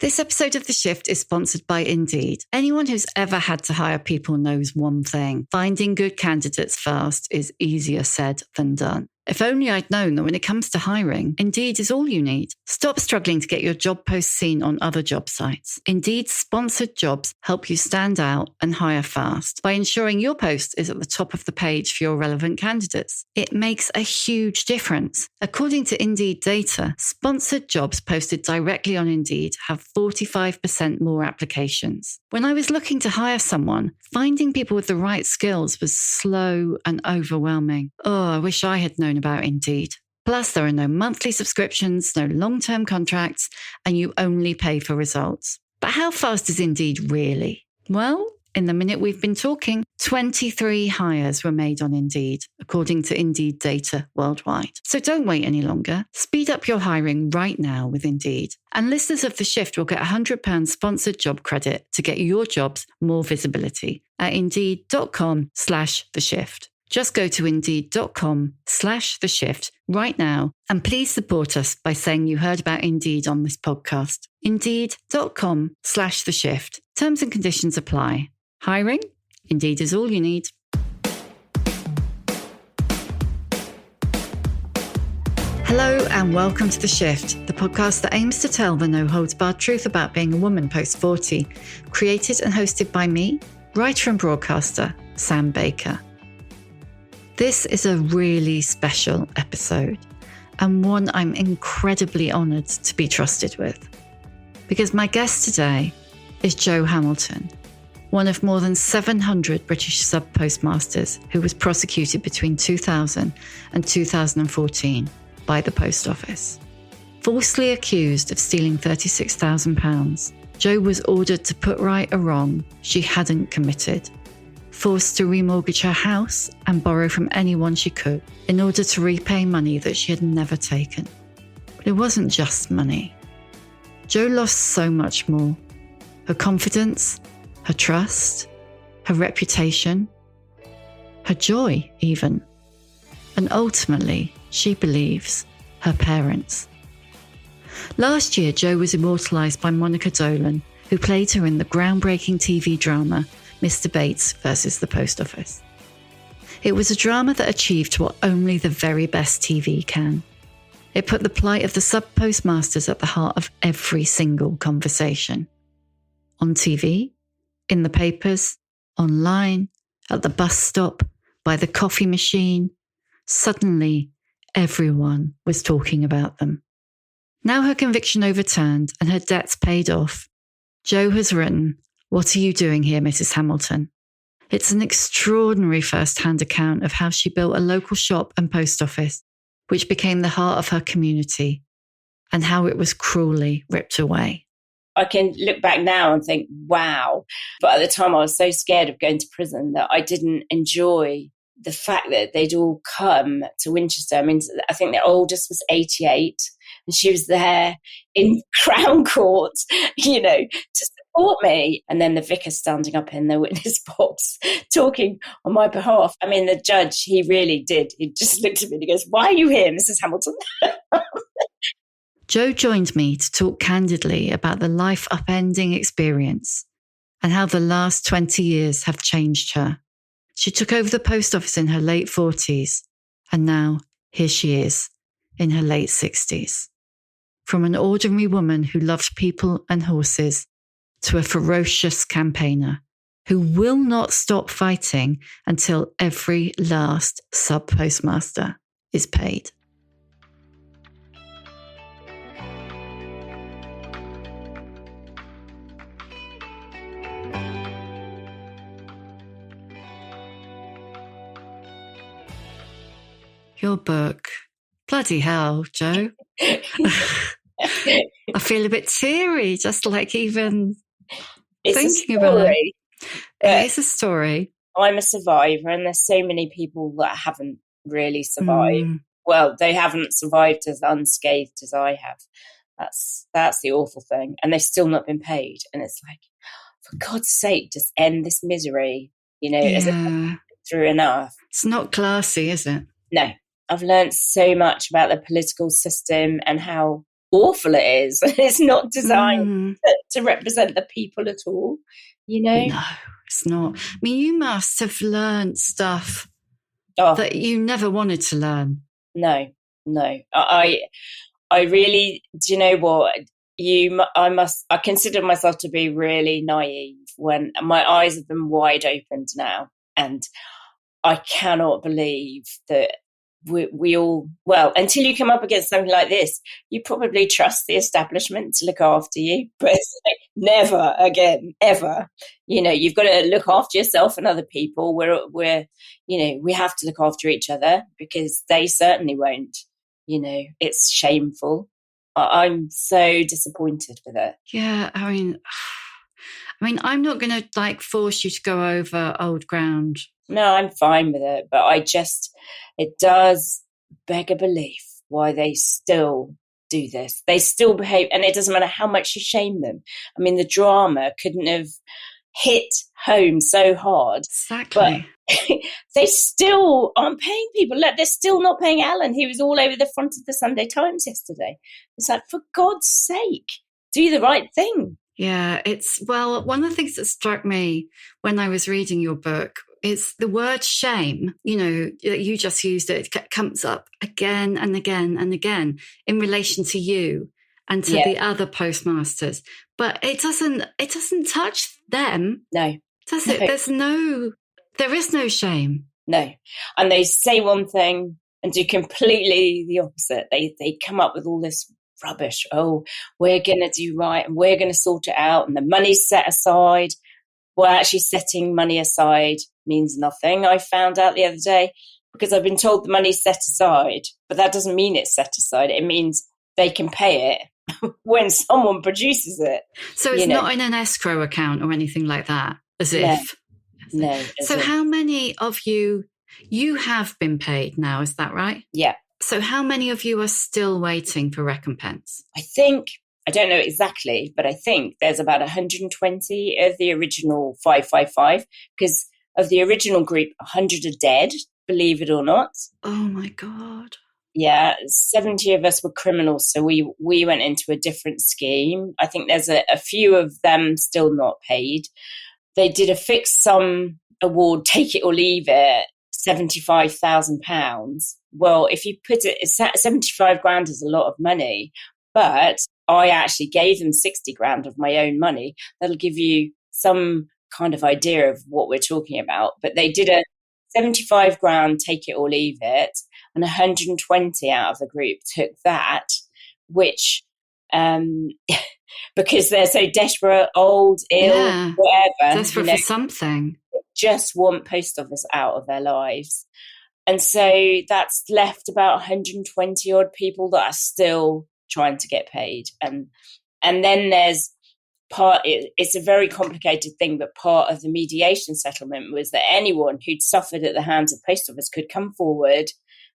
This episode of The Shift is sponsored by Indeed. Anyone who's ever had to hire people knows one thing. Finding good candidates fast is easier said than done. If only I'd known that when it comes to hiring, Indeed is all you need. Stop struggling to get your job posts seen on other job sites. Indeed's sponsored jobs help you stand out and hire fast by ensuring your post is at the top of the page for your relevant candidates. It makes a huge difference. According to Indeed data, sponsored jobs posted directly on Indeed have 45% more applications. When I was looking to hire someone, finding people with the right skills was slow and overwhelming. Oh, I wish I had known about Indeed. Plus, there are no monthly subscriptions, no long-term contracts, and you only pay for results. But how fast is Indeed really? Well, in the minute we've been talking, 23 hires were made on Indeed, according to Indeed data worldwide. So don't wait any longer. Speed up your hiring right now with Indeed. And listeners of The Shift will get £100 sponsored job credit to get your jobs more visibility at indeed.com/theshift. Just go to indeed.com/theshift right now and please support us by saying you heard about Indeed on this podcast. Indeed.com/theshift. Terms and conditions apply. Hiring? Indeed is all you need. Hello and welcome to The Shift, the podcast that aims to tell the no-holds-barred truth about being a woman post-40, created and hosted by me, writer and broadcaster, Sam Baker. This is a really special episode and one I'm incredibly honoured to be trusted with. Because my guest today is Jo Hamilton, one of more than 700 British sub-postmasters who was prosecuted between 2000 and 2014 by the Post Office. Falsely accused of stealing £36,000, Jo was ordered to put right a wrong she hadn't committed, forced to remortgage her house and borrow from anyone she could in order to repay money that she had never taken. But it wasn't just money. Jo lost so much more. Her confidence, her trust, her reputation, her joy even. And ultimately, she believes, her parents. Last year, Jo was immortalised by Monica Dolan, who played her in the groundbreaking TV drama Mr. Bates versus the Post Office. It was a drama that achieved what only the very best TV can. It put the plight of the sub-postmasters at the heart of every single conversation. On TV, in the papers, online, at the bus stop, by the coffee machine. Suddenly, everyone was talking about them. Now her conviction overturned and her debts paid off, Jo has written, "What are you doing here, Mrs. Hamilton?" It's an extraordinary first-hand account of how she built a local shop and post office, which became the heart of her community, and how it was cruelly ripped away. I can look back now and think, wow. But at the time I was so scared of going to prison that I didn't enjoy the fact that they'd all come to Winchester. I mean, I think the oldest was 88 and she was there in Crown Court, to support me. And then the vicar standing up in the witness box talking on my behalf. I mean, the judge, he really did. He just looked at me and he goes, "Why are you here, Mrs. Hamilton?" Jo joined me to talk candidly about the life upending experience and how the last 20 years have changed her. She took over the post office in her late 40s, and now here she is in her late 60s. From an ordinary woman who loved people and horses to a ferocious campaigner who will not stop fighting until every last sub-postmaster is paid. Your book. Bloody hell, Jo. I feel a bit teary, just like even thinking about it. It is a story. I'm a survivor, and there's so many people that haven't really survived. Well, they haven't survived as unscathed as I have. That's the awful thing. And they've still not been paid. And it's like, for God's sake, just end this misery, as if I've been through enough. It's not classy, is it? No. I've learned so much about the political system and how awful it is. It's not designed to represent the people at all, you know? No, it's not. I mean, you must have learned stuff that you never wanted to learn. No. I really, do you know what? I consider myself to be really naive when my eyes have been wide opened now. And I cannot believe that we all, well, until you come up against something like this, you probably trust the establishment to look after you, but it's like, never again, ever. You know, you've got to look after yourself and other people. We're, you know, we have to look after each other because they certainly won't. You know, it's shameful. I'm so disappointed with it. Yeah, I mean, I'm not going to force you to go over old ground. No, I'm fine with it, but it does beg a belief why they still do this. They still behave, and it doesn't matter how much you shame them. I mean, the drama couldn't have hit home so hard. Exactly. But they still aren't paying people. Look, they're still not paying Alan. He was all over the front of the Sunday Times yesterday. It's like, for God's sake, do the right thing. Yeah, one of the things that struck me when I was reading your book is the word shame, you know, that you just used it comes up again and again and again in relation to you and to the other postmasters. But it doesn't touch them. No. Does it? There is no shame. No. And they say one thing and do completely the opposite. They come up with all this rubbish. Oh, we're going to do right and we're going to sort it out and the money's set aside. Well, actually setting money aside means nothing. I found out the other day because I've been told the money's set aside, but that doesn't mean it's set aside. It means they can pay it when someone produces it. So it's not in an escrow account or anything like that, as if. No. So how many of you have been paid now? Is that right? Yeah. So how many of you are still waiting for recompense? I don't know exactly, but I think there's about 120 of the original 555 because of the original group, 100 are dead, believe it or not. Oh my God. Yeah, 70 of us were criminals, so we went into a different scheme. I think there's a few of them still not paid. They did a fixed sum award, take it or leave it, £75,000. Well, if you put it, 75 grand is a lot of money, but I actually gave them 60 grand of my own money. That'll give you some kind of idea of what we're talking about. But they did a 75 grand, take it or leave it, and 120 out of the group took that, which because they're so desperate, old, ill, whatever. Desperate for something. Just want post office out of their lives. And so that's left about 120 odd people that are still trying to get paid. And then there's it's a very complicated thing, but part of the mediation settlement was that anyone who'd suffered at the hands of post office could come forward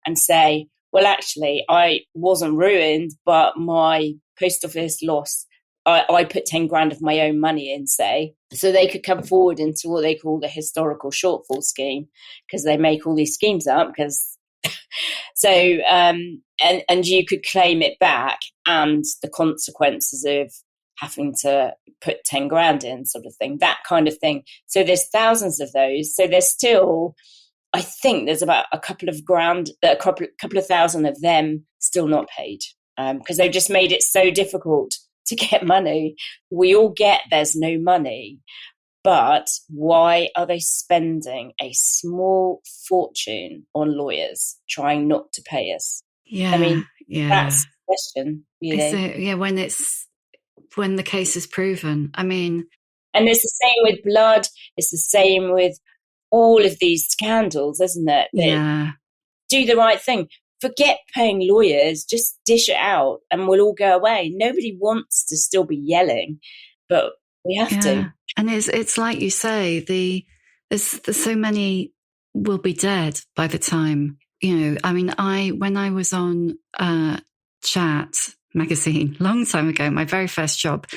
and say, well, actually, I wasn't ruined, but my post office lost. I put 10 grand of my own money in, say, so they could come forward into what they call the historical shortfall scheme, because they make all these schemes up. Because so and you could claim it back and the consequences of having to put 10 grand in, sort of thing, that kind of thing. So there's thousands of those. So there's still, I think there's about a couple of thousand of them still not paid, because they've just made it so difficult to get money. We all get there's no money, but why are they spending a small fortune on lawyers trying not to pay us? Yeah, I mean, that's the question. You know? When the case is proven. I mean, and it's the same with blood. It's the same with all of these scandals, isn't it? Do the right thing. Forget paying lawyers, just dish it out and we'll all go away. Nobody wants to still be yelling, but we have to. And it's like you say, there's so many will be dead by the time, you know. I mean, when I was on Chat magazine long time ago, my very first job,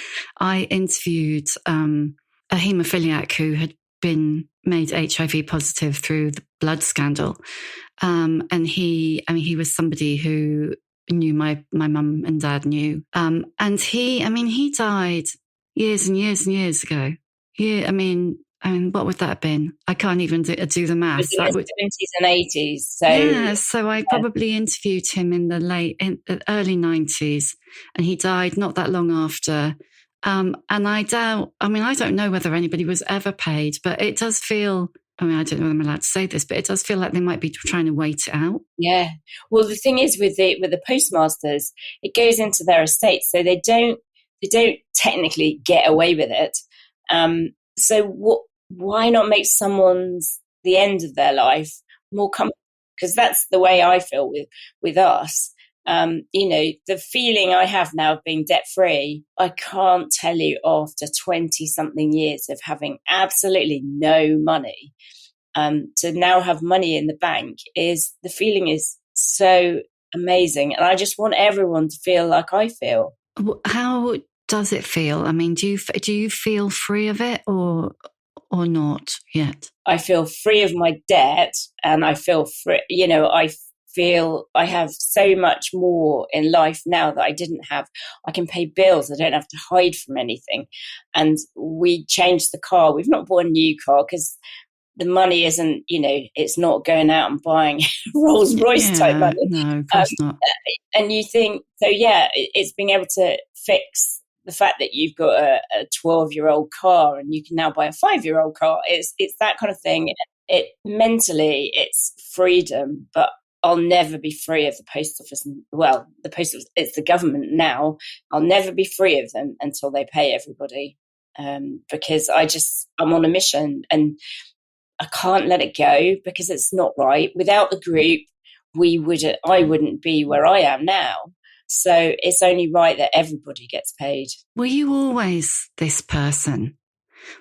I interviewed a haemophiliac who had been made HIV positive through the blood scandal. And he was somebody who knew my mum and dad knew. And he died years and years and years ago. Yeah, what would that have been? I can't even do the maths. It was in the 70s and 80s. So yeah, so I probably interviewed him in the early 90s, and he died not that long after. And I don't know whether anybody was ever paid, but it does feel, I don't know whether I'm allowed to say this, but it does feel like they might be trying to wait it out. Yeah. Well, the thing is with the postmasters, it goes into their estate, so they don't technically get away with it. So why not make the end of their life more comfortable? Because that's the way I feel with us. The feeling I have now of being debt free, I can't tell you after 20 something years of having absolutely no money, to now have money in the bank, the feeling is so amazing. And I just want everyone to feel like I feel. How does it feel? Do you feel free of it or not yet? I feel free of my debt, and I feel free. I feel I have so much more in life now that I didn't have. I can pay bills. I don't have to hide from anything. And we changed the car. We've not bought a new car because the money isn't, it's not going out and buying Rolls Royce type money. No, of course not. And you think, so yeah, it's being able to fix the fact that you've got a 12-year-old car and you can now buy a 5-year-old car. It's that kind of thing. Mentally, it's freedom, but I'll never be free of the post office. Well, the post office, it's the government now. I'll never be free of them until they pay everybody, because I'm on a mission and I can't let it go because it's not right. Without the group, I wouldn't be where I am now. So it's only right that everybody gets paid. Were you always this person?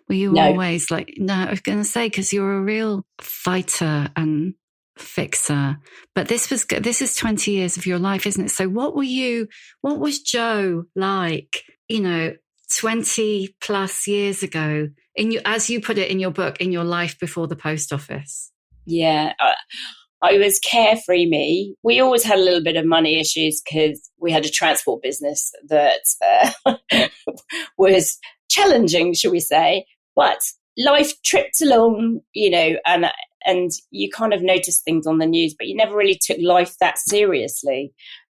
Were you always no, I was going to say, because you're a real fighter and fixer, but this is 20 years of your life, isn't it? So what was Jo like, 20 plus years ago, as you put it in your book, in your life before the post office? Yeah, I was carefree me. We always had a little bit of money issues because we had a transport business that was challenging, shall we say. But life tripped along, and you kind of noticed things on the news, but you never really took life that seriously.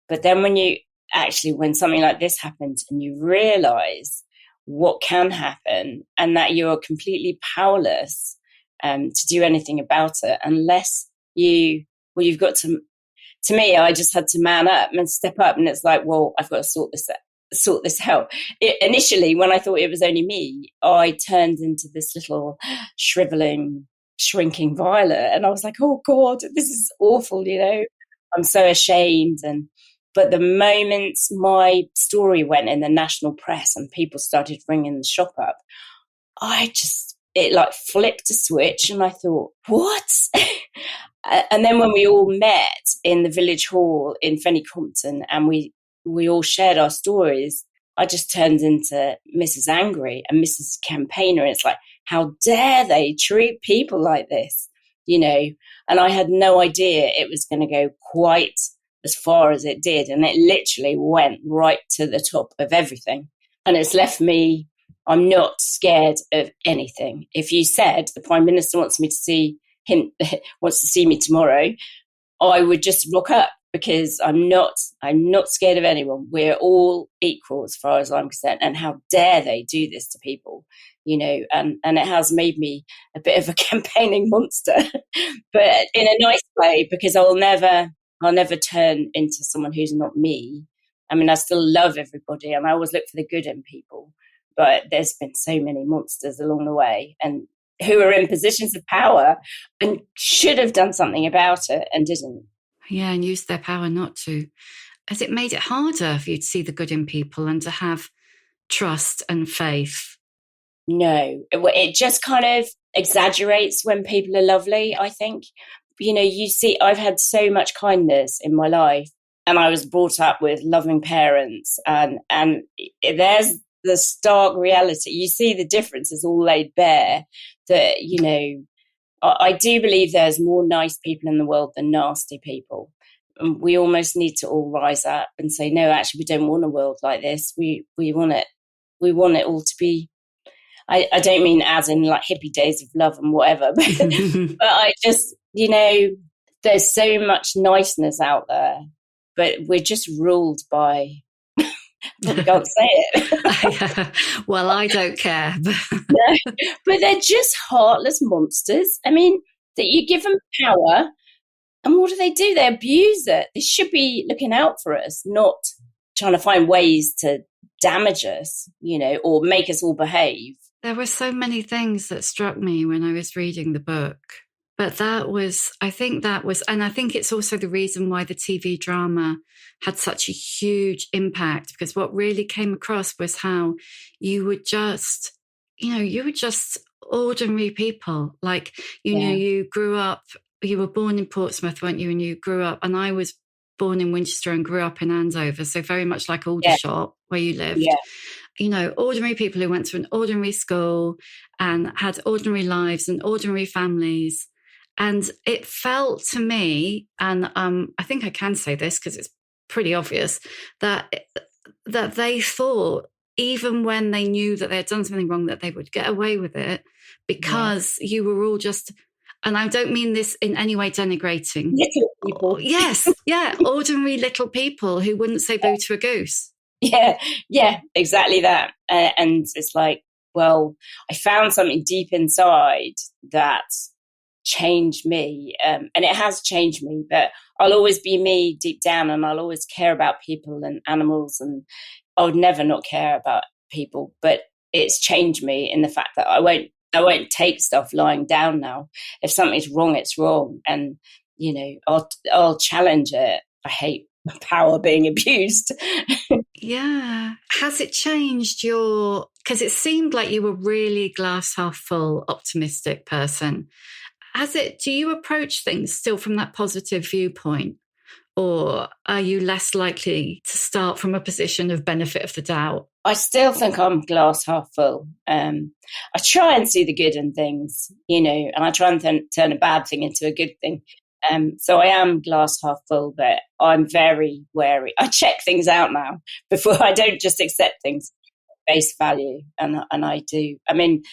But then when something like this happens and you realise what can happen and that you're completely powerless to do anything about it unless you've got to me, I just had to man up and step up, and it's like, well, I've got to sort this out. Initially, when I thought it was only me, I turned into this little shrinking violet, and I was like, oh God, this is awful, I'm so ashamed. But the moment my story went in the national press and people started ringing the shop up, it like flipped a switch, and I thought, what? And then when we all met in the village hall in Fenny Compton and we all shared our stories, I just turned into Mrs. Angry and Mrs. Campaigner. And it's like, how dare they treat people like this, And I had no idea it was going to go quite as far as it did. And it literally went right to the top of everything. And it's left me, I'm not scared of anything. If you said the Prime Minister wants to see me tomorrow, I would just rock up, because I'm not scared of anyone. We're all equal as far as I'm concerned. And how dare they do this to people, and it has made me a bit of a campaigning monster, but in a nice way, because I'll never turn into someone who's not me. I still love everybody and I always look for the good in people, but there's been so many monsters along the way and who are in positions of power and should have done something about it and didn't. Yeah, and used their power not to. Has it made it harder for you to see the good in people and to have trust and faith? No, it just kind of exaggerates when people are lovely, I think. You see, I've had so much kindness in my life and I was brought up with loving parents and there's the stark reality. You see the difference is all laid bare that, I do believe there's more nice people in the world than nasty people. we almost need to all rise up and say, no, actually, we don't want a world like this. We want it. We want it all to be. I don't mean as in like hippie days of love and whatever, but I just, there's so much niceness out there, but we're just ruled by. But we can't say it. Well, I don't care. But they're just heartless monsters. I mean, that you give them power, and what do? They abuse it. They should be looking out for us, not trying to find ways to damage us, or make us all behave. There were so many things that struck me when I was reading the book. But I think it's also the reason why the TV drama had such a huge impact, because what really came across was how you were just ordinary people. Like, you grew up, you were born in Portsmouth, weren't you? And you grew up, and I was born in Winchester and grew up in Andover. So very much like Aldershot, where you lived. Yeah. Ordinary people who went to an ordinary school and had ordinary lives and ordinary families. And it felt to me, and I think I can say this because it's pretty obvious, that they thought, even when they knew that they had done something wrong, that they would get away with it because you were all just, and I don't mean this in any way denigrating. Little people. Yes, yeah, ordinary little people who wouldn't say boo to a goose. Yeah, exactly that. And it's like, well, I found something deep inside that changed me, and it has changed me, but I'll always be me deep down, and I'll always care about people and animals, and I would never not care about people. But it's changed me in the fact that I won't take stuff lying down now. If something's wrong, it's wrong, and I'll challenge it. I hate power being abused. Yeah. Has it changed because it seemed like you were really glass half full, optimistic person. Do you approach things still from that positive viewpoint, or are you less likely to start from a position of benefit of the doubt? I still think I'm glass half full. I try and see the good in things, and I try and turn a bad thing into a good thing. So I am glass half full, but I'm very wary. I check things out now before. I don't just accept things at face value, and I do. I mean,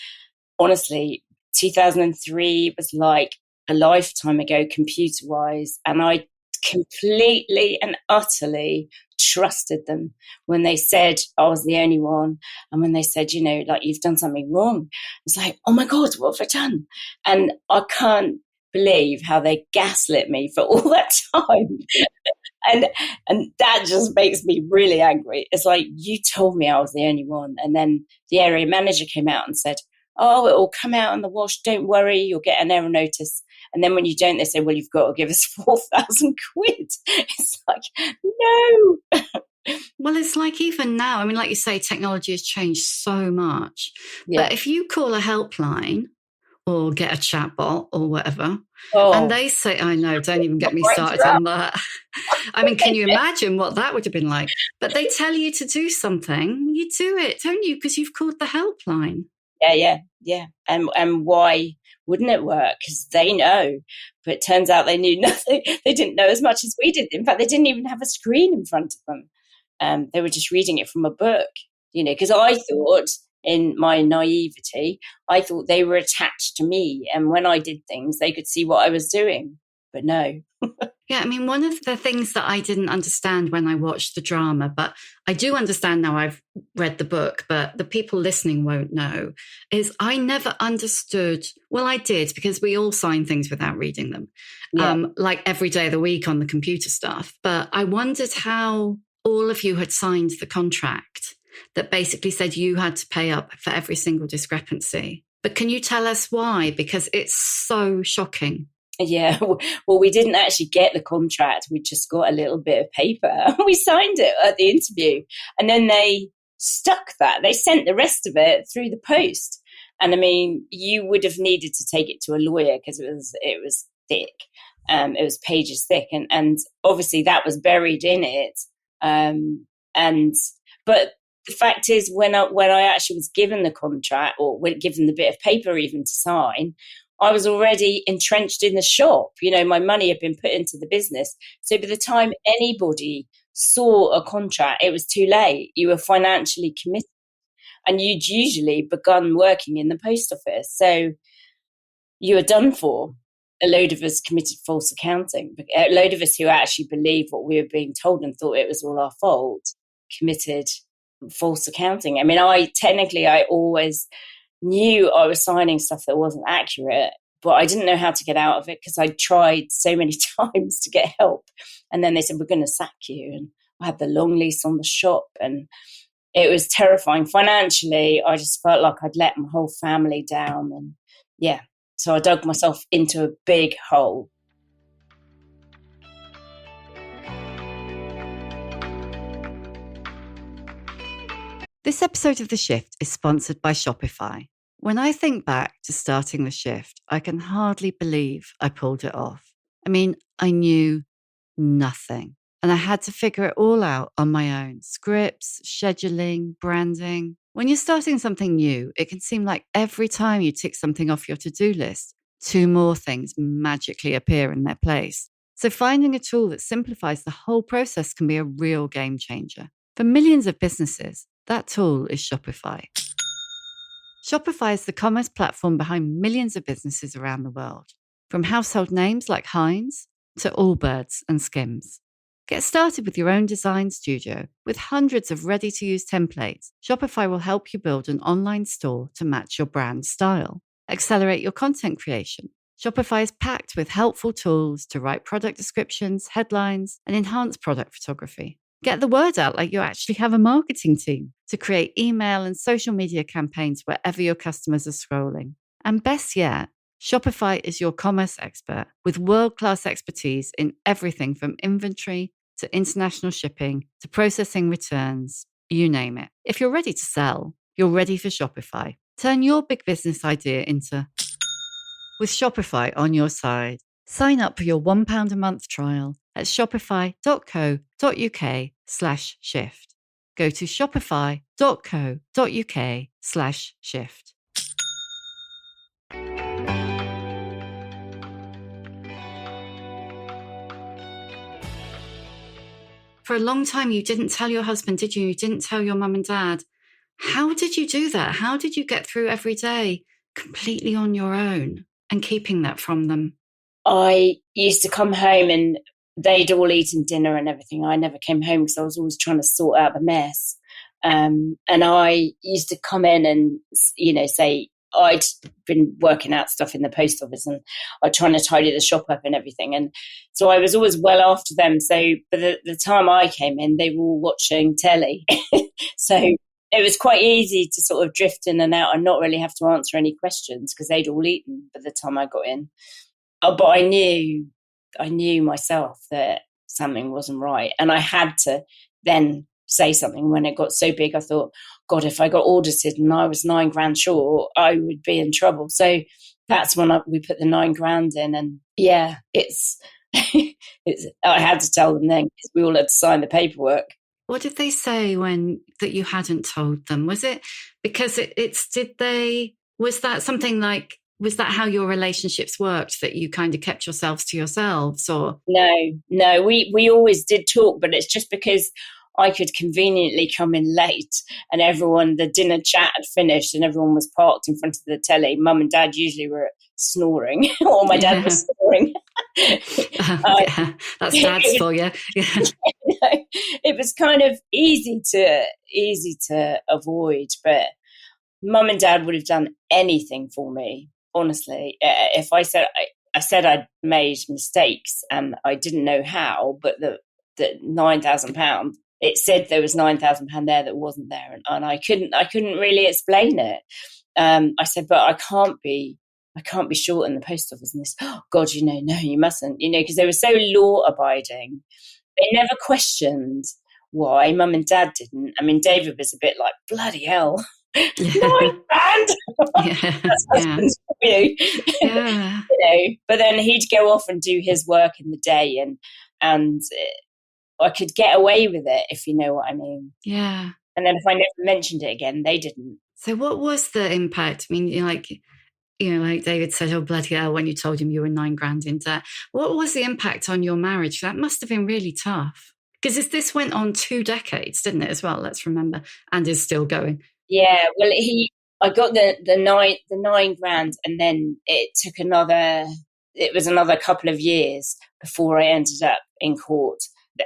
honestly, 2003 was like a lifetime ago, computer-wise, and I completely and utterly trusted them when they said I was the only one, and when they said, like, you've done something wrong. It's like, oh my God, what have I done? And I can't believe how they gaslit me for all that time. and that just makes me really angry. It's like, you told me I was the only one, and then the area manager came out and said, oh, it will come out in the wash, don't worry, you'll get an error notice. And then when you don't, they say, well, you've got to give us 4,000 quid. It's like, no. Well, it's like, even now, I mean, like you say, technology has changed so much. Yeah. But if you call a helpline or get a chatbot or whatever, and they say, I know, don't even get me started on that. I mean, can you imagine what that would have been like? But they tell you to do something, you do it, don't you? Because you've called the helpline. Yeah. And why wouldn't it work? Because they know. But it turns out they knew nothing. They didn't know as much as we did. In fact, they didn't even have a screen in front of them. They were just reading it from a book, because I thought, in my naivety, I thought they were attached to me. And when I did things, they could see what I was doing. But no. Yeah, I mean, one of the things that I didn't understand when I watched the drama, but I do understand now, I've read the book, but the people listening won't know, is I never understood. Well, I did, because we all sign things without reading them, like every day of the week on the computer stuff. But I wondered how all of you had signed the contract that basically said you had to pay up for every single discrepancy. But can you tell us why? Because it's so shocking. Yeah, well, we didn't actually get the contract. We just got a little bit of paper. We signed it at the interview, and then they stuck that. They sent the rest of it through the post. And I mean, you would have needed to take it to a lawyer because it was thick. It was pages thick, and obviously that was buried in it. But the fact is, when I actually was given the contract, or given the bit of paper even to sign, I was already entrenched in the shop. My money had been put into the business. So by the time anybody saw a contract, it was too late. You were financially committed and you'd usually begun working in the post office. So you were done for. A load of us committed false accounting. A load of us who actually believed what we were being told and thought it was all our fault committed false accounting. I mean, I always knew I was signing stuff that wasn't accurate, but I didn't know how to get out of it because I tried so many times to get help. And then they said, we're going to sack you. And I had the long lease on the shop and it was terrifying. Financially, I just felt like I'd let my whole family down. And yeah, so I dug myself into a big hole. This episode of The Shift is sponsored by Shopify. When I think back to starting The Shift, I can hardly believe I pulled it off. I mean, I knew nothing. And I had to figure it all out on my own. Scripts, scheduling, branding. When you're starting something new, it can seem like every time you tick something off your to-do list, 2 more things magically appear in their place. So finding a tool that simplifies the whole process can be a real game changer. For millions of businesses, that tool is Shopify. Shopify is the commerce platform behind millions of businesses around the world, from household names like Heinz to Allbirds and Skims. Get started with your own design studio. With hundreds of ready-to-use templates, Shopify will help you build an online store to match your brand style. Accelerate your content creation. Shopify is packed with helpful tools to write product descriptions, headlines, and enhance product photography. Get the word out like you actually have a marketing team to create email and social media campaigns wherever your customers are scrolling. And best yet, Shopify is your commerce expert with world-class expertise in everything from inventory to international shipping to processing returns, you name it. If you're ready to sell, you're ready for Shopify. Turn your big business idea into with Shopify on your side. Sign up for your £1 a month trial at shopify.co.uk/shift. Go to shopify.co.uk/shift. For a long time, you didn't tell your husband, did you? You didn't tell your mum and dad. How did you do that? How did you get through every day completely on your own and keeping that from them? I used to come home and they'd all eaten dinner and everything. I never came home because I was always trying to sort out the mess. And I used to come in and, say I'd been working out stuff in the post office and I'd trying to tidy the shop up and everything. And so I was always well after them. So by the time I came in, they were all watching telly. So it was quite easy to sort of drift in and out and not really have to answer any questions because they'd all eaten by the time I got in. But I knew myself that something wasn't right. And I had to then say something when it got so big. I thought, God, if I got audited and I was $9,000 short, I would be in trouble. So that's when we put the $9,000 in. And yeah, it's I had to tell them then because we all had to sign the paperwork. What did they say that you hadn't told them? Was it because was that something like, was that how your relationships worked, that you kind of kept yourselves to yourselves? Or No, we always did talk, but it's just because I could conveniently come in late and the dinner chat had finished and everyone was parked in front of the telly. Mum and dad usually were snoring or my dad was snoring. Yeah, that's dad's for you. Yeah. It was kind of easy to avoid, but Mum and dad would have done anything for me. Honestly, if I said I'd made mistakes and I didn't know how, but the £9,000, it said there was £9,000 there that wasn't there, and I couldn't really explain it. I said, but I can't be short in the post office. And this, oh God, no, you mustn't, because they were so law abiding. They never questioned why. Mum and dad didn't. I mean, David was a bit like, bloody hell. £9,000. Yeah. But then he'd go off and do his work in the day, and I could get away with it, if you know what I mean. Yeah. And then if I never mentioned it again, they didn't. So what was the impact? I mean, like David said, oh, bloody hell, when you told him you were 9,000 in debt. What was the impact on your marriage? That must have been really tough. Because this went on 2 decades, didn't it, as well? Let's remember, and is still going. Yeah, well, I got the 9 grand, and then it was another couple of years before I ended up in court.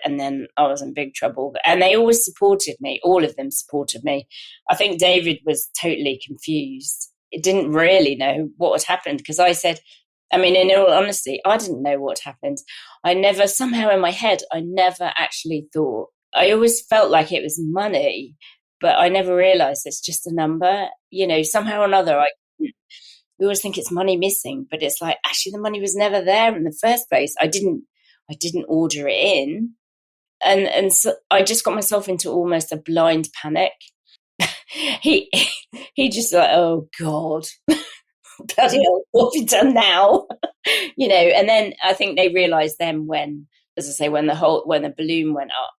And then I was in big trouble. And they always supported me. All of them supported me. I think David was totally confused. He didn't really know what had happened, because I said, I mean, in all honesty, I didn't know what happened. Somehow in my head, I never actually thought. I always felt like it was money, but I never realised it's just a number. Somehow or another, we always think it's money missing, but it's like, actually, the money was never there in the first place. I didn't order it in. And so I just got myself into almost a blind panic. he just like, oh God, bloody hell, what have you done now? And then I think they realised then when, as I say, when the balloon went up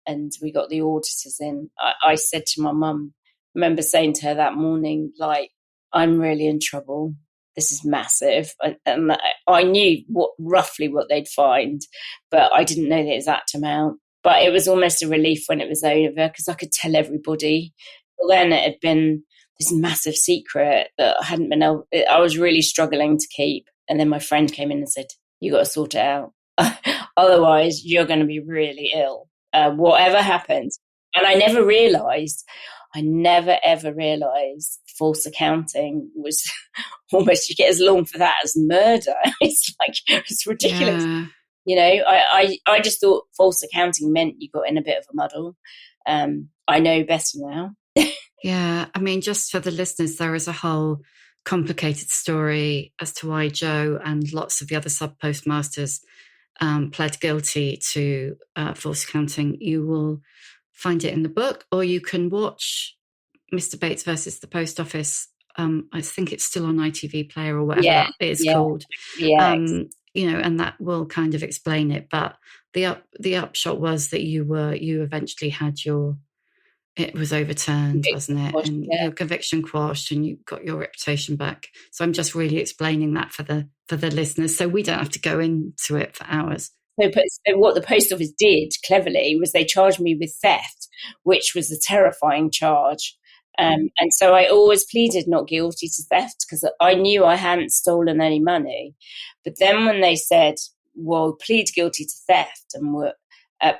and we got the auditors in, I said to my mum, I remember saying to her that morning, like, I'm really in trouble. This is massive. And I knew roughly what they'd find, but I didn't know the exact amount. But it was almost a relief when it was over, because I could tell everybody. But then it had been this massive secret that I was really struggling to keep. And then my friend came in and said, you got to sort it out. Otherwise, you're going to be really ill, whatever happens. And I never ever realised false accounting was almost, you get as long for that as murder. It's ridiculous. Yeah. I just thought false accounting meant you got in a bit of a muddle. I know better now. Yeah. I mean, just for the listeners, there is a whole complicated story as to why Joe and lots of the other sub-postmasters pled guilty to false accounting. You will find it in the book, or you can watch Mr. Bates versus the Post Office. I think it's still on ITV Player or whatever that is called. Yeah. And that will kind of explain it. But the upshot was that you eventually had it was overturned, wasn't it? And your conviction quashed, and you got your reputation back. So I'm just really explaining that for the listeners, so we don't have to go into it for hours. So what the Post Office did cleverly was they charged me with theft, which was a terrifying charge. And so I always pleaded not guilty to theft, because I knew I hadn't stolen any money. But then when they said, well, plead guilty to theft and we'll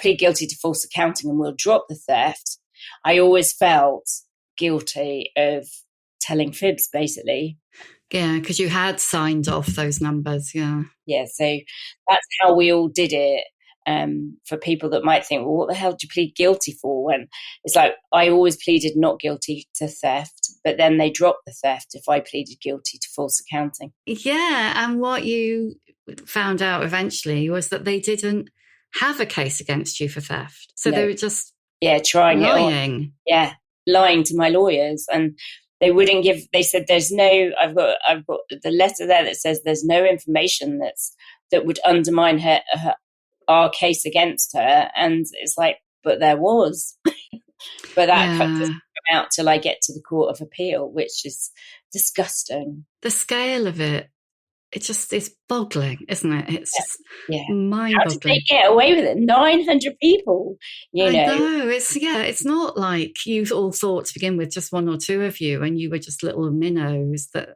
plead guilty to false accounting and we'll drop the theft, I always felt guilty of telling fibs, basically. Yeah, because you had signed off those numbers, yeah. Yeah, so that's how we all did it. For people that might think, well, what the hell do you plead guilty for? When it's like, I always pleaded not guilty to theft, but then they dropped the theft if I pleaded guilty to false accounting. Yeah, and what you found out eventually was that they didn't have a case against you for theft. So they were just trying lying. It on. Yeah, lying to my lawyers. And they wouldn't give, they said there's no, I've got the letter there that says there's no information that would undermine our case against her. And it's like, but there was. But that doesn't come out till I get to the Court of Appeal, which is disgusting. The scale of it, it's boggling, isn't it? It's just mind-boggling. How did they get away with it? 900 people, I know. It's not like you all thought to begin with just one or two of you, and you were just little minnows that,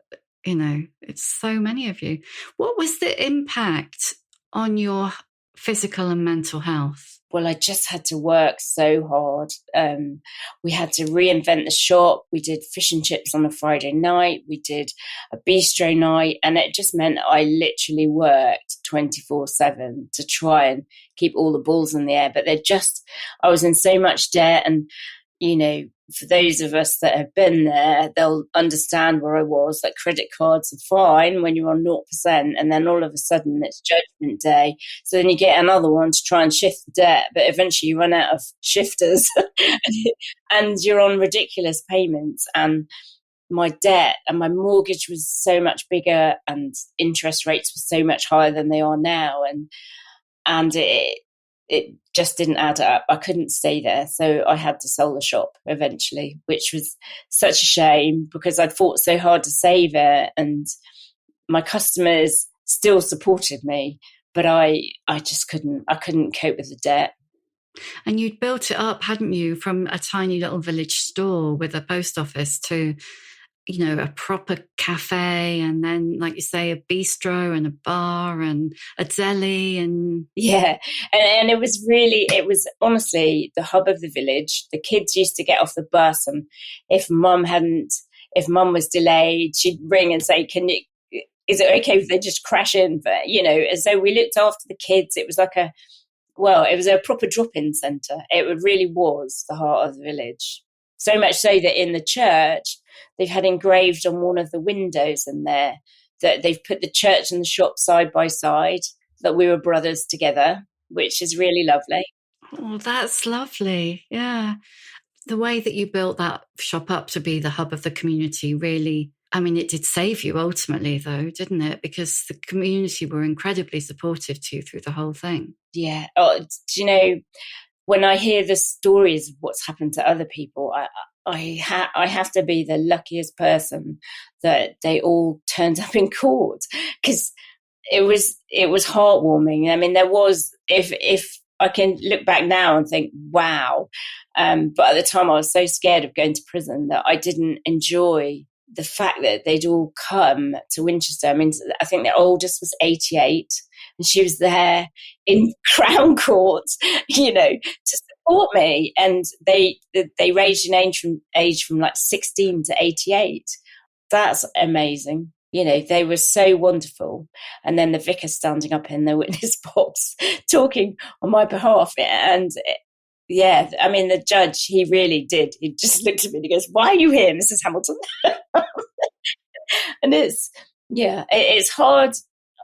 it's so many of you. What was the impact on your physical and mental health? Well, I just had to work so hard. We had to reinvent the shop. We did fish and chips on a Friday night. We did a bistro night. And it just meant I literally worked 24/7 to try and keep all the balls in the air. But I was in so much debt. And, for those of us that have been there, they'll understand where I was. Like, credit cards are fine when you're on 0%, and then all of a sudden it's judgment day. So then you get another one to try and shift the debt, but eventually you run out of shifters and you're on ridiculous payments. And my debt and my mortgage was so much bigger, and interest rates were so much higher than they are now. And it just didn't add up. I couldn't stay there. So I had to sell the shop eventually, which was such a shame because I'd fought so hard to save it and my customers still supported me, but I just couldn't cope with the debt. And you'd built it up, hadn't you, from a tiny little village store with a post office to, a proper cafe, and then, like you say, a bistro and a bar and a deli. And yeah, and it was honestly the hub of the village. The kids used to get off the bus, and if mum was delayed, she'd ring and say, is it okay if they just crash in? But, as though we looked after the kids. It was like it was a proper drop-in centre. It really was the heart of the village. So much so that in the church, they've had engraved on one of the windows in there that they've put the church and the shop side by side, that we were brothers together, which is really lovely. Oh, that's lovely. Yeah. The way that you built that shop up to be the hub of the community really, it did save you ultimately, though, didn't it? Because the community were incredibly supportive to you through the whole thing. Yeah. Oh, when I hear the stories of what's happened to other people, I have to be the luckiest person that they all turned up in court, because it was heartwarming. There was, if I can look back now and think, wow. But at the time I was so scared of going to prison that I didn't enjoy the fact that they'd all come to Winchester. I think the oldest was 88 and she was there in Crown Court, to support me. And they raised an age from like 16 to 88. That's amazing. They were so wonderful. And then the vicar standing up in the witness box talking on my behalf. And the judge, he really did. He just looked at me and he goes, "Why are you here, Mrs. Hamilton?" And it's hard.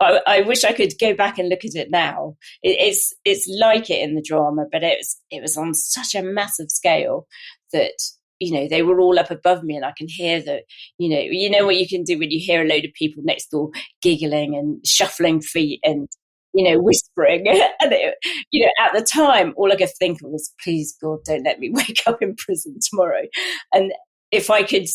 I wish I could go back and look at it now. It's like it in the drama, but it was on such a massive scale that, they were all up above me, and I can hear that, what you can do when you hear a load of people next door giggling and shuffling feet and, whispering. And, at the time, all I could think of was, please, God, don't let me wake up in prison tomorrow. And if I could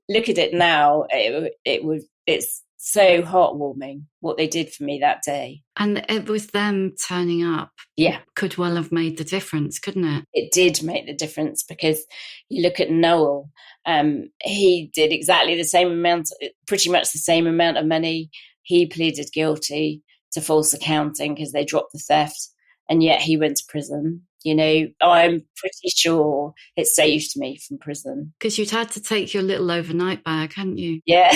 look at it now, it's so heartwarming what they did for me that day. And it was them turning up. Yeah. Could well have made the difference, couldn't it? It did make the difference, because you look at Noel, he did exactly the same amount, pretty much the same amount of money. He pleaded guilty to false accounting because they dropped the theft, and yet he went to prison. I'm pretty sure it saved me from prison. Because you'd had to take your little overnight bag, hadn't you? Yeah.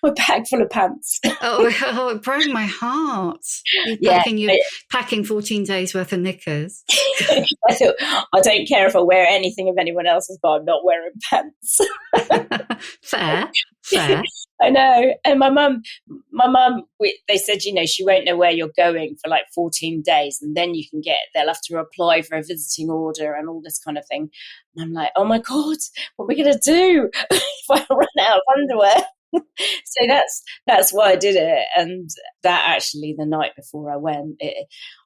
My bag full of pants. It broke my heart. Packing 14 days worth of knickers. I thought, I don't care if I wear anything of anyone else's, but I'm not wearing pants. Fair. I know. And my mum, they said, she won't know where you're going for like 14 days. And then they'll have to apply for a visiting order and all this kind of thing. And I'm like, oh my God, what are we going to do if I run out of underwear? So that's why I did it. And that actually, the night before I went,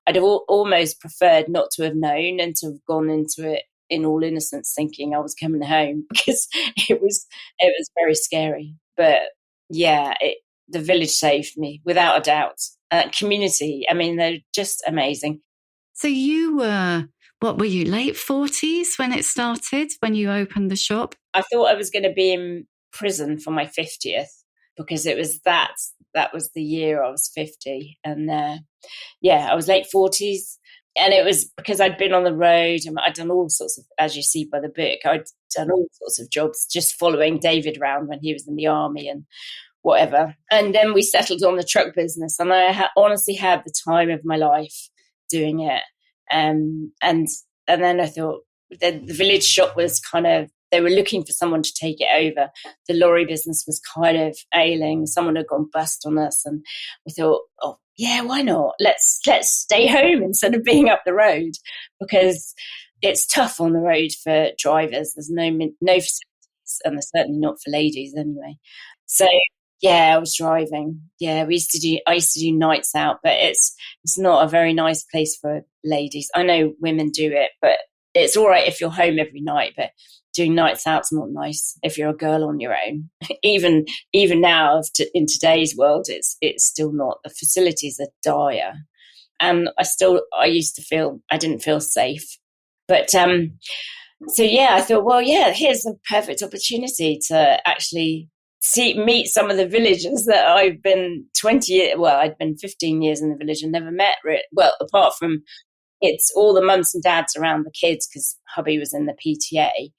I'd have almost preferred not to have known and to have gone into it in all innocence thinking I was coming home, because it was very scary. But yeah, the village saved me without a doubt. Community, they're just amazing. So you were, what were you, late 40s when it started, when you opened the shop? I thought I was going to be in prison for my 50th, because it was that was the year I was 50. And I was late 40s. And it was because I'd been on the road and I'd done all sorts of, as you see by the book, I'd done all sorts of jobs just following David around when he was in the army and whatever. And then we settled on the truck business, and I honestly had the time of my life doing it. And then I thought the village shop was kind of, they were looking for someone to take it over. The lorry business was kind of ailing. Someone had gone bust on us, and we thought, oh yeah, why not? Let's stay home instead of being up the road, because it's tough on the road for drivers. There's no facilities, and there's certainly not for ladies anyway. So Yeah, I was driving. Yeah, I used to do nights out, but it's not a very nice place for ladies. I know women do it, but it's all right if you're home every night, but doing nights out's not nice if you're a girl on your own. Even now, in today's world, it's still not. The facilities are dire, and I used to feel I didn't feel safe. But so yeah, I thought, well, yeah, here's a perfect opportunity to actually meet some of the villagers that I've been 20 years, well, I'd been 15 years in the village and never met. Well, apart from it's all the mums and dads around the kids, because hubby was in the PTA.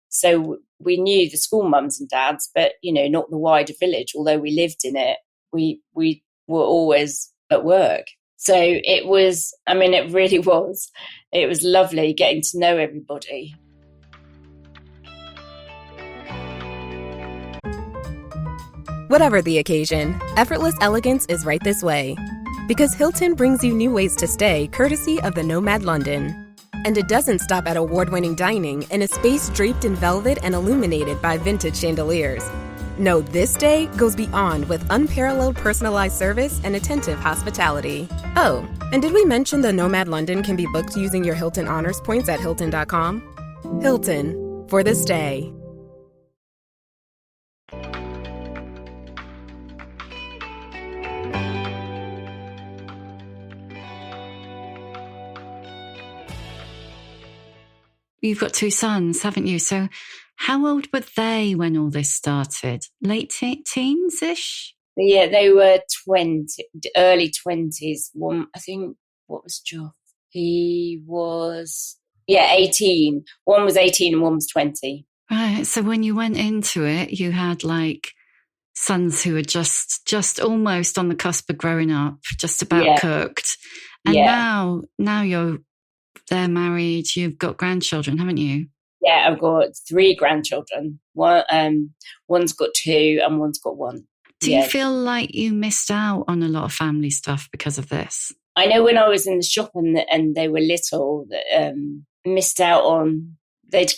So we knew the school mums and dads, but, not the wider village. Although we lived in it, we were always at work. So it was, it really was. It was lovely getting to know everybody. Whatever the occasion, effortless elegance is right this way. Because Hilton brings you new ways to stay courtesy of the Nomad London. And it doesn't stop at award-winning dining in a space draped in velvet and illuminated by vintage chandeliers. No, this day goes beyond with unparalleled personalized service and attentive hospitality. Oh, and did we mention the Nomad London can be booked using your Hilton Honors points at Hilton.com? Hilton, for the stay. You've got two sons, haven't you? So how old were they when all this started? Late teens-ish? Yeah, they were early 20s. One, I think, what was Joff? He was, 18. One was 18 and one was 20. Right. So when you went into it, you had sons who were just almost on the cusp of growing up, just about cooked. And now they're married, you've got grandchildren, haven't you? Yeah, I've got 3 grandchildren. One's got 2 and one's got 1. Do you feel like you missed out on a lot of family stuff because of this? I know when I was in the shop and they were little, missed out on, they'd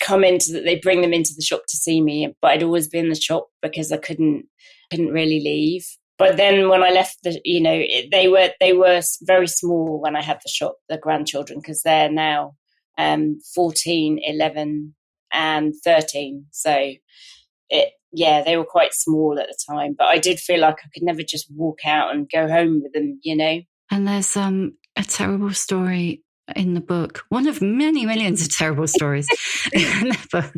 bring them into the shop to see me, but I'd always be in the shop because I couldn't really leave. But then when I left they were very small when I had the shop, the grandchildren, because they're now 14, 11 and 13. So they were quite small at the time, but I did feel like I could never just walk out and go home with them, And there's a terrible story in the book, one of many millions of terrible stories in the book,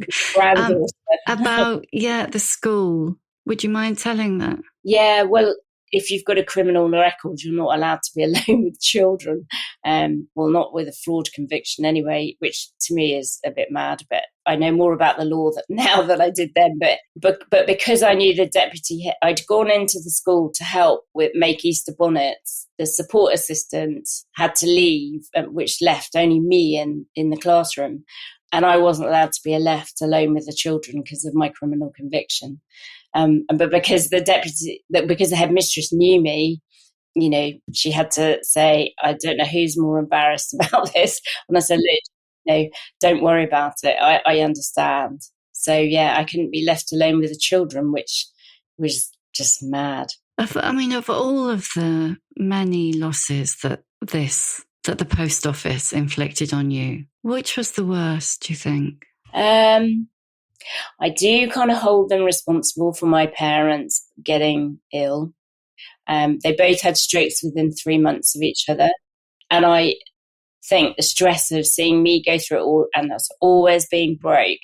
about the school. Would you mind telling that? Yeah, well, if you've got a criminal record, you're not allowed to be alone with children. Well, not with a fraud conviction anyway, which to me is a bit mad. But I know more about the law now than I did then. But because I knew the deputy, I'd gone into the school to help make Easter bonnets. The support assistant had to leave, which left only me in the classroom. And I wasn't allowed to be left alone with the children because of my criminal conviction. But because because the headmistress knew me, she had to say, I don't know who's more embarrassed about this. And I said, look, don't worry about it. I understand. So, I couldn't be left alone with the children, which was just mad. Of all of the many losses that the post office inflicted on you, which was the worst, do you think? I do kind of hold them responsible for my parents getting ill. They both had strokes within 3 months of each other. And I think the stress of seeing me go through it all, and that's always being broke,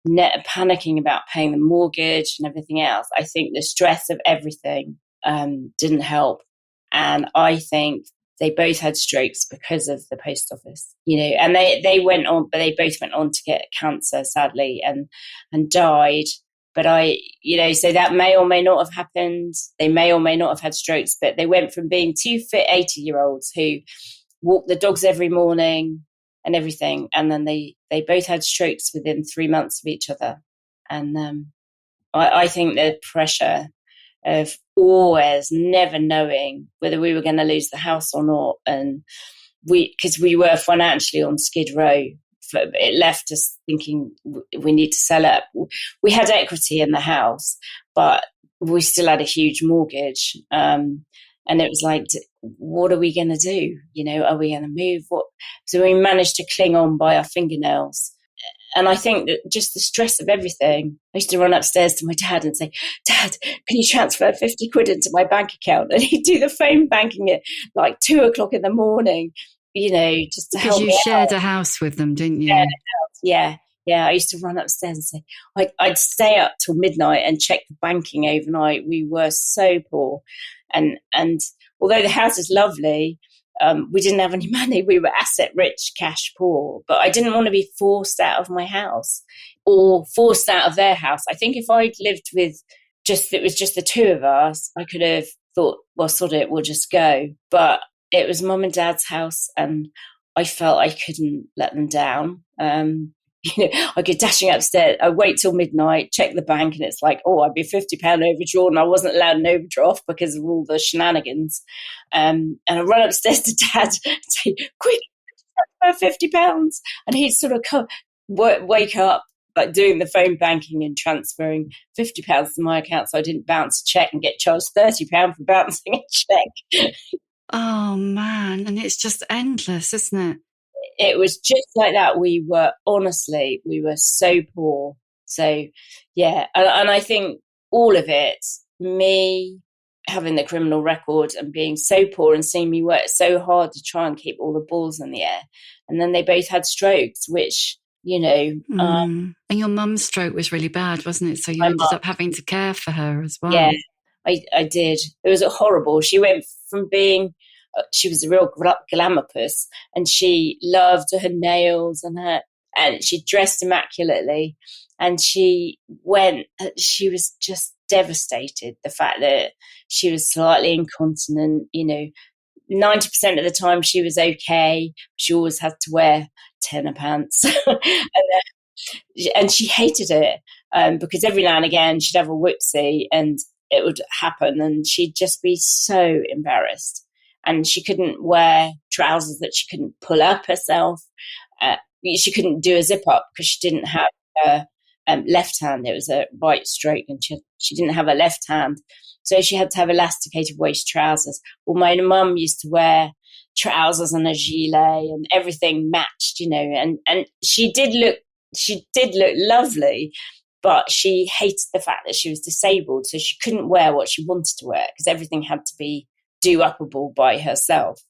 panicking about paying the mortgage and everything else, I think the stress of everything didn't help. And I think they both had strokes because of the post office, and they went on, but they both went on to get cancer, sadly, and died. But so that may or may not have happened. They may or may not have had strokes, but they went from being 2 fit 80-year-olds who walked the dogs every morning and everything. And then they both had strokes within 3 months of each other. And I think the pressure of always never knowing whether we were going to lose the house or not. And because we were financially on Skid Row it left us thinking we need to sell up. We had equity in the house, but we still had a huge mortgage. And it was like, what are we going to do? Are we going to move? So we managed to cling on by our fingernails. And I think that just the stress of everything, I used to run upstairs to my dad and say, Dad, can you transfer 50 quid into my bank account? And he'd do the phone banking at like 2:00 in the morning, just to help me out. Because you shared a house with them, didn't you? Yeah. I used to run upstairs and say, I'd stay up till midnight and check the banking overnight. We were so poor. And although the house is lovely, we didn't have any money. We were asset rich, cash poor. But I didn't want to be forced out of my house or forced out of their house. I think if I'd lived with it was just the two of us, I could have thought, well, sod it, we'll just go. But it was Mum and Dad's house, and I felt I couldn't let them down. I go dashing upstairs. I wait till midnight, check the bank, and it's like, I'd be £50 overdrawn. I wasn't allowed an overdraft because of all the shenanigans. And I run upstairs to Dad and say, quick, £50. And he'd sort of wake up, like doing the phone banking and transferring £50 to my account so I didn't bounce a check and get charged £30 for bouncing a check. Oh, man. And it's just endless, isn't it? It was just like that. We were so poor. So, yeah. And I think all of it, me having the criminal record and being so poor and seeing me work so hard to try and keep all the balls in the air. And then they both had strokes, which, and your mum's stroke was really bad, wasn't it? So you ended up having to care for her as well. Yeah, I did. It was horrible. She went from being... she was a real glamour puss, and she loved her nails and she dressed immaculately. And she was just devastated. The fact that she was slightly incontinent, 90% of the time she was okay. She always had to wear tenor pants. and she hated it because every now and again she'd have a whoopsie and it would happen and she'd just be so embarrassed. And she couldn't wear trousers that she couldn't pull up herself. She couldn't do a zip up because she didn't have a left hand. It was a right stroke and she didn't have a left hand. So she had to have elasticated waist trousers. Well, my mum used to wear trousers and a gilet and everything matched, and she did look lovely, but she hated the fact that she was disabled. So she couldn't wear what she wanted to wear because everything had to be do-uppable by herself,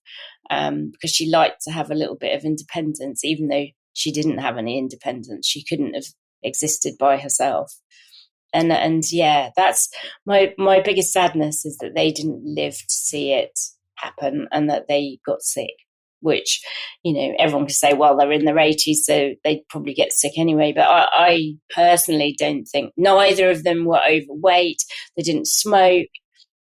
because she liked to have a little bit of independence. Even though she didn't have any independence, she couldn't have existed by herself. And yeah, that's my biggest sadness, is that they didn't live to see it happen and that they got sick, which, everyone could say, well, they're in their 80s, so they'd probably get sick anyway. But I personally don't think, neither of them were overweight. They didn't smoke.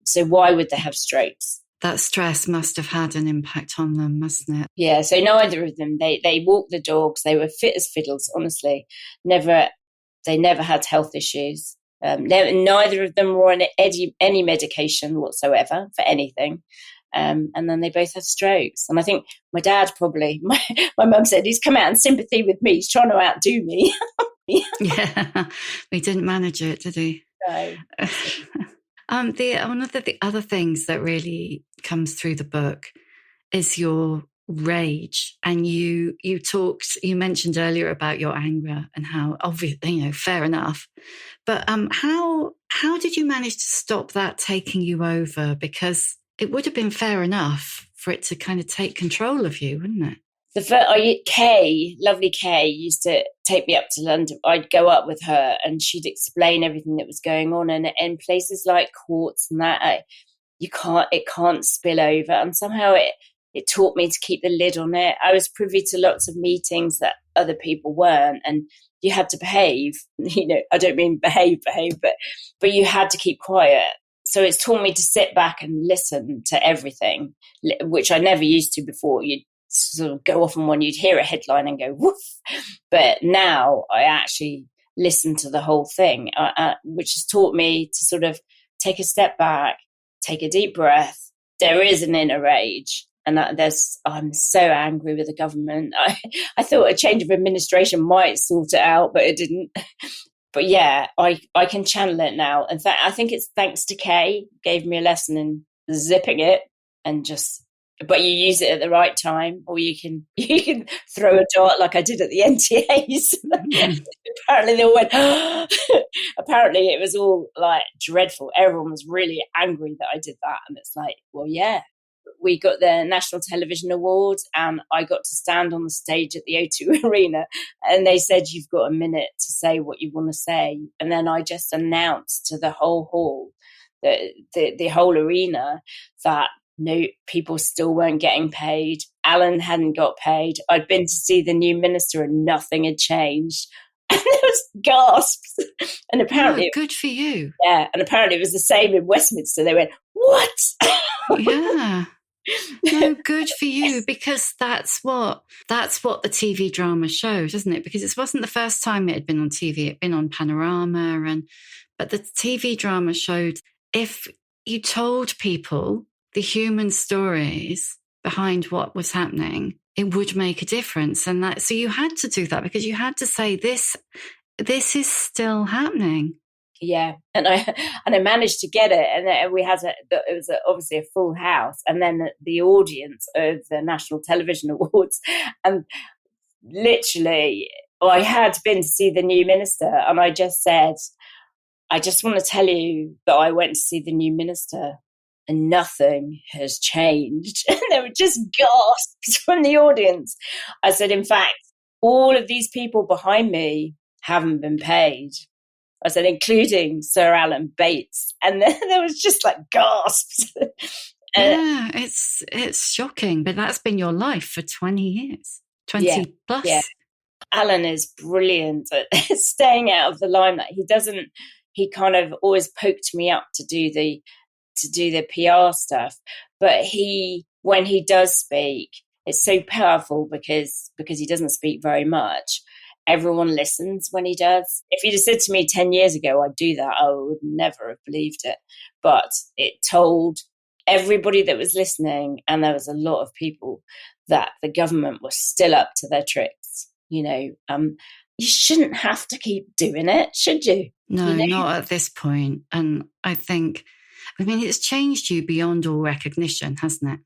So why would they have strokes? That stress must have had an impact on them, mustn't it? Yeah, so neither of them, they walked the dogs, they were fit as fiddles, honestly. They never had health issues. Neither of them were on any medication whatsoever for anything. And then they both had strokes. And I think my dad probably, my mum said, he's come out in sympathy with me, he's trying to outdo me. Yeah, he didn't manage it, did he? No. One of the other things that really comes through the book is your rage. And you mentioned earlier about your anger and how obviously, fair enough. But how did you manage to stop that taking you over? Because it would have been fair enough for it to kind of take control of you, wouldn't it? Lovely Kay, used to take me up to London. I'd go up with her and she'd explain everything that was going on. And in places like courts and that, it can't spill over. And somehow it taught me to keep the lid on it. I was privy to lots of meetings that other people weren't, and you had to behave. I don't mean behave, but you had to keep quiet. So it's taught me to sit back and listen to everything, which I never used to before. You'd sort of go off on one, you'd hear a headline and go, woof. But now I actually listen to the whole thing, which has taught me to sort of take a step back, take a deep breath. There is an inner rage, And I'm so angry with the government. I thought a change of administration might sort it out, but it didn't. But yeah, I can channel it now. In fact, I think it's thanks to Kay, gave me a lesson in zipping it and but you use it at the right time, or you can throw a dart like I did at the NTAs. Apparently they all went, apparently it was all like dreadful. Everyone was really angry that I did that. And it's like, well, yeah. We got the National Television Awards and I got to stand on the stage at the O2 Arena, and they said, you've got a minute to say what you want to say. And then I just announced to the whole hall, the whole arena, that no, people still weren't getting paid. Alan hadn't got paid. I'd been to see the new minister and nothing had changed. And there was gasps. And apparently... good for you. Yeah, and apparently it was the same in Westminster. They went, what? Yeah. No, good for you, because that's what the TV drama shows, isn't it? Because it wasn't the first time it had been on TV. It had been on Panorama, but the TV drama showed if you told people the human stories behind what was happening, it would make a difference. And so you had to do that, because you had to say this is still happening. Yeah, and I managed to get it, and we had it was obviously a full house, and then the audience of the National Television Awards, and literally I had been to see the new minister, and I just said, I just want to tell you that I went to see the new minister, and nothing has changed. And there were just gasps from the audience. I said, in fact, all of these people behind me haven't been paid. I said, including Sir Alan Bates. And then there was just like gasps. Yeah, it's shocking, but that's been your life for 20 years, 20 plus. Yeah. Alan is brilliant at staying out of the limelight. He kind of always poked me up to do the PR stuff. But when he does speak, it's so powerful because he doesn't speak very much. Everyone listens when he does. If you'd have said to me 10 years ago I'd do that, I would never have believed it. But it told everybody that was listening, and there was a lot of people, that the government was still up to their tricks. You shouldn't have to keep doing it, should you? No, not at this point. And I mean, it's changed you beyond all recognition, hasn't it?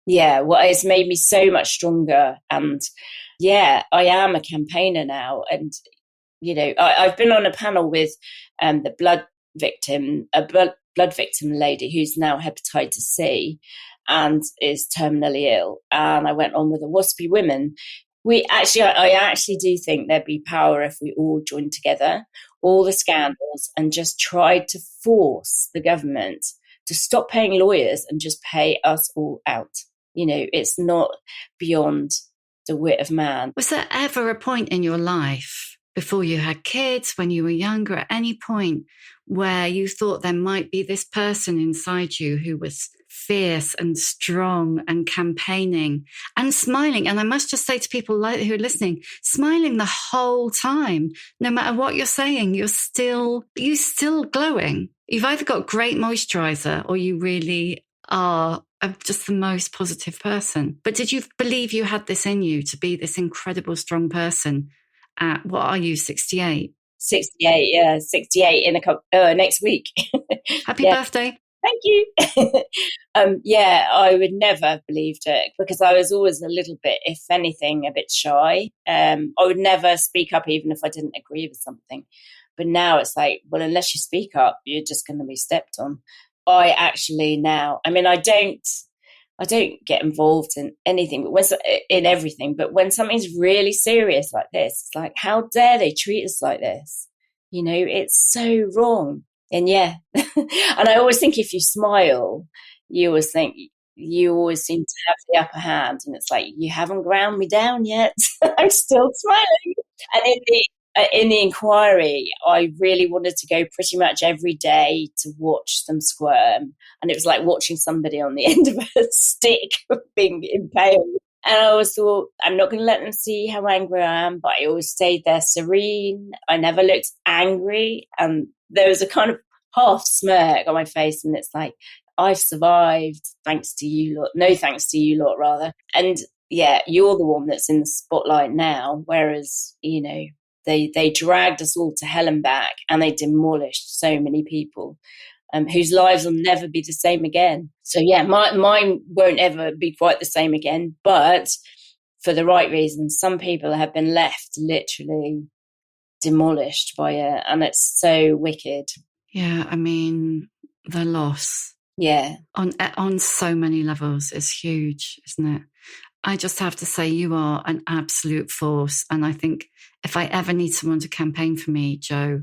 Yeah, well, it's made me so much stronger. And yeah, I am a campaigner now. And, I've been on a panel with the blood victim lady who's now hepatitis C and is terminally ill. And I went on with the WASPy women. I actually do think there'd be power if we all joined together, all the scandals, and just tried to force the government to stop paying lawyers and just pay us all out. It's not beyond the wit of man. Was there ever a point in your life, before you had kids, when you were younger, at any point where you thought there might be this person inside you who was fierce and strong and campaigning and smiling? And I must just say to people who are listening, smiling the whole time, no matter what you're saying, you're still glowing. You've either got great moisturizer or you really are just the most positive person. But did you believe you had this in you to be this incredible, strong person at, what are you, 68? 68, yeah, 68 in next week. Happy birthday. Thank you. I would never have believed it, because I was always a little bit, if anything, a bit shy. I would never speak up even if I didn't agree with something. But now it's like, well, unless you speak up, you're just going to be stepped on. I actually now, I mean, I don't get involved in anything, but in everything. But when something's really serious like this, it's like, how dare they treat us like this? It's so wrong. And yeah, and I always think if you smile, you always seem to have the upper hand. And it's like, you haven't ground me down yet. I'm still smiling. And in the inquiry, I really wanted to go pretty much every day to watch them squirm. And it was like watching somebody on the end of a stick being impaled. And I always thought, I'm not going to let them see how angry I am, but I always stayed there serene. I never looked angry. And there was a kind of half smirk on my face. And it's like, I've survived thanks to you lot. No thanks to you lot, rather. And yeah, you're the one that's in the spotlight now, whereas, you know, they dragged us all to hell and back, and they demolished so many people whose lives will never be the same again. So yeah, mine won't ever be quite the same again, but for the right reasons. Some people have been left literally demolished by it, and it's so wicked. Yeah, I mean, the loss. Yeah. On so many levels is huge, isn't it? I just have to say you are an absolute force. And I think if I ever need someone to campaign for me, Jo,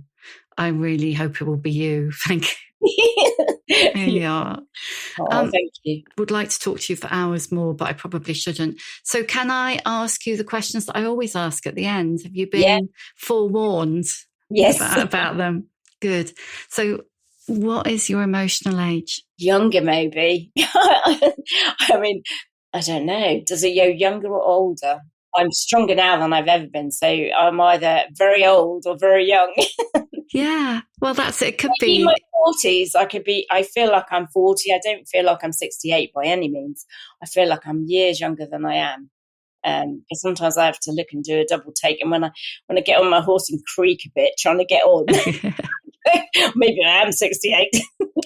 I really hope it will be you. Thank you. Really are. Oh, thank you. Would like to talk to you for hours more, but I probably shouldn't. So can I ask you the questions that I always ask at the end? Have you been forewarned about them? Good. So what is your emotional age? Younger, maybe. I mean, I don't know. Does it go younger or older? I'm stronger now than I've ever been. So I'm either very old or very young. Yeah. Well, that's it. It could Maybe be. in my 40s, I feel like I'm 40. I don't feel like I'm 68 by any means. I feel like I'm years younger than I am. Because sometimes I have to look and do a double take. And when I get on my horse and creak a bit, trying to get on, maybe I am 68.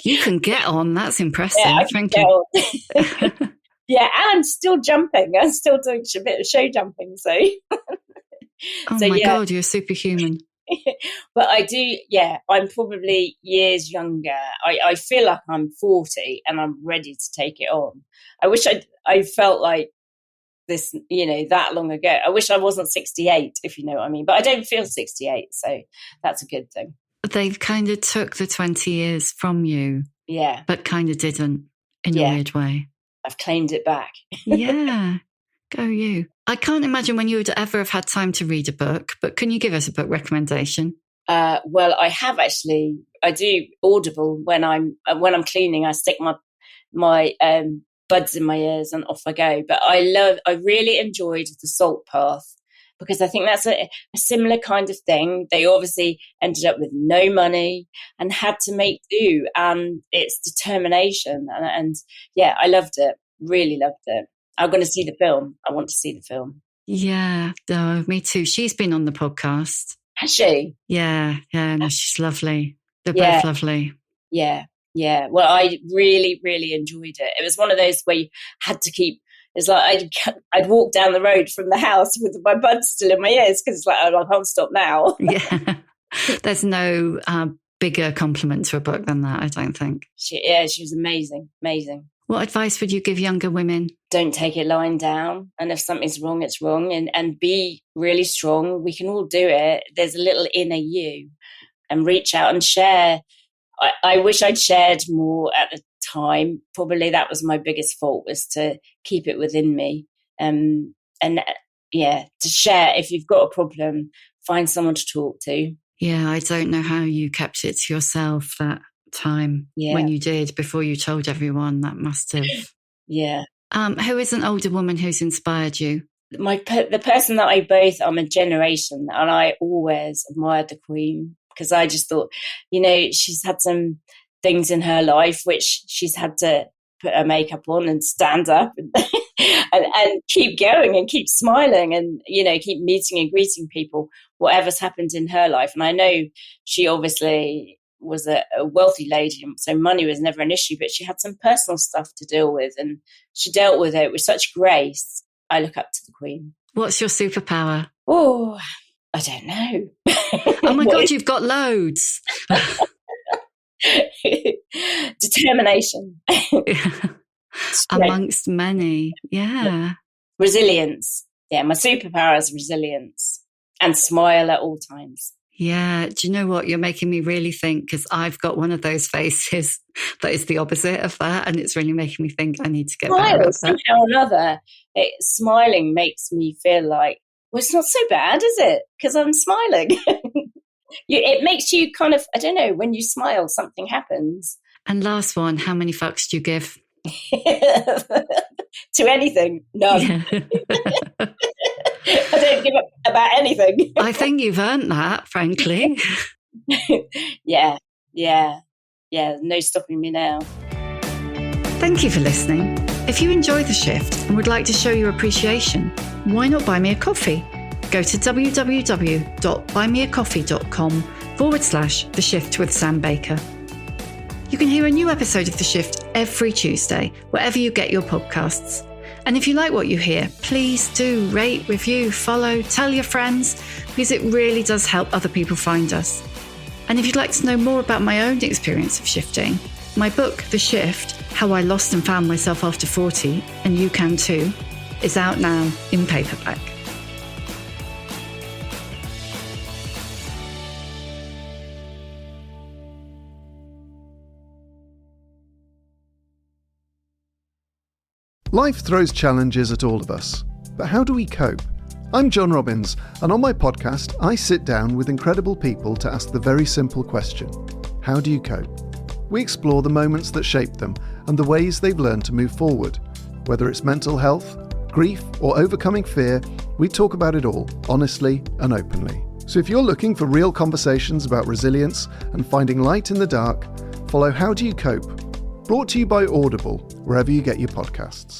You can get on. That's impressive. Yeah, I can get on. Yeah, and I'm still jumping. I'm still doing a bit of show jumping. So, my God, you're superhuman. But I do, I'm probably years younger. I feel like I'm 40 and I'm ready to take it on. I wish I felt like this, you know, that long ago. I wish I wasn't 68, if you know what I mean. But I don't feel 68, so that's a good thing. They've kind of took the 20 years from you. Yeah. But kind of didn't in a weird way. I've claimed it back. Yeah. Go you. I can't imagine when you would ever have had time to read a book, but can you give us a book recommendation? Well, I have actually. I do Audible when I'm cleaning. I stick my buds in my ears and off I go. But I really enjoyed The Salt Path, because I think that's a similar kind of thing. They obviously ended up with no money and had to make do, and it's determination. And I loved it. Really loved it. I'm going to see the film. I want to see the film. Yeah, me too. She's been on the podcast. Has she? Yeah. No, she's lovely. They're both lovely. Yeah. Well, I really, really enjoyed it. It was one of those where you had to keep. It's like I'd walk down the road from the house with my buds still in my ears, because it's like, I can't stop now. Yeah. There's no bigger compliment to a book than that, I don't think. She was amazing. What advice would you give younger women? Don't take it lying down. And if something's wrong, it's wrong. And be really strong. We can all do it. There's a little inner you. And reach out and share. I wish I'd shared more at the time. Probably that was my biggest fault, was to keep it within me. To share. If you've got a problem, find someone to talk to. Yeah, I don't know how you kept it to yourself that time when you did, before you told everyone. That must have. Yeah. Who is an older woman who's inspired you? The person that I'm a generation, and I always admired the Queen, because I just thought, you know, she's had some things in her life which she's had to put her makeup on and stand up and keep going and keep smiling and, you know, keep meeting and greeting people, whatever's happened in her life. And I know she obviously was a wealthy lady, so money was never an issue, but she had some personal stuff to deal with, and she dealt with it with such grace. I look up to the Queen. What's your superpower? Oh, I don't know. Oh my God, you've got loads. Determination. Amongst many. Yeah. Resilience. Yeah, my superpower is resilience, and smile at all times. Yeah. Do you know what? You're making me really think, because I've got one of those faces that is the opposite of that. And it's really making me think I need to get better at that. Somehow or another, smiling makes me feel like, well, it's not so bad, is it? Because I'm smiling. It makes you kind of, I don't know, when you smile, something happens. And last one, how many fucks do you give? To anything? None. Yeah. I don't give up about anything. I think you've earned that, frankly. Yeah. No stopping me now. Thank you for listening. If you enjoy The Shift and would like to show your appreciation, why not buy me a coffee? Go to www.buymeacoffee.com/The Shift with Sam Baker. You can hear a new episode of The Shift every Tuesday, wherever you get your podcasts. And if you like what you hear, please do rate, review, follow, tell your friends, because it really does help other people find us. And if you'd like to know more about my own experience of shifting, my book, The Shift, How I Lost and Found Myself After 40, and you can too, is out now in paperback. Life throws challenges at all of us, but how do we cope? I'm John Robbins, and on my podcast, I sit down with incredible people to ask the very simple question: how do you cope? We explore the moments that shaped them and the ways they've learned to move forward. Whether it's mental health, grief, or overcoming fear, we talk about it all, honestly and openly. So if you're looking for real conversations about resilience and finding light in the dark, follow How Do You Cope? Brought to you by Audible, wherever you get your podcasts.